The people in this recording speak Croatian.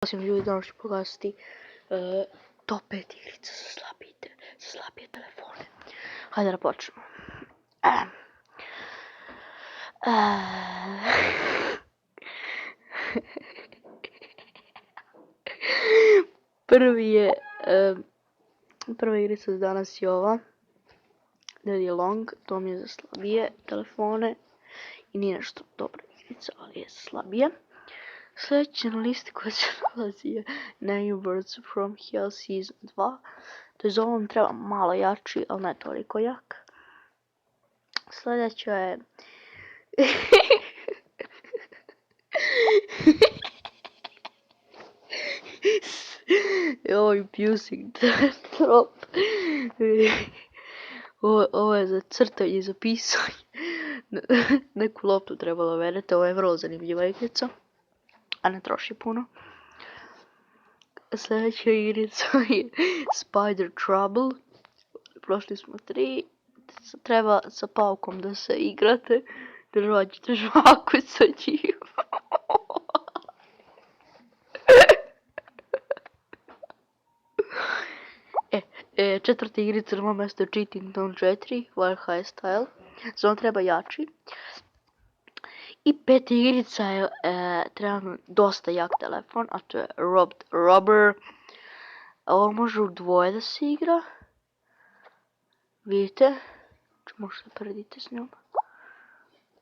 Osim ljudi, danas ću pokazati top 5 igrica za slabije telefone. Hajde da počnemo. Prva igrica za danas je ova. Daddy Long, to mi je za slabije telefone. I nije nešto dobra igrica, ali je za slabije. Sljedeća na listi koja se nalazi je New Birds from Hell Season 2. To je za ovom treba malo jači, ali ne toliko jak. Sljedeća je... Ovo Pusing Drop. Ovo je za crtanje i za pisanje. Neku loptu trebalo verete, ovo je vrlo zanimljiva igrica. A ne troši puno. Sljedeća igrica je Spider Trouble. Prošli smo 3. Treba sa paukom da se igrate. Držat ćete žvaku sa njim. Četvrta igrica na mom mjestu je Cheating Town 4, Wild High Style. Za on treba jači. I peta igrica je treba dosta jak telefon, a to je Robbed Robber. Ovo može u dvoje da se igra. Vidite, možete predite s njom.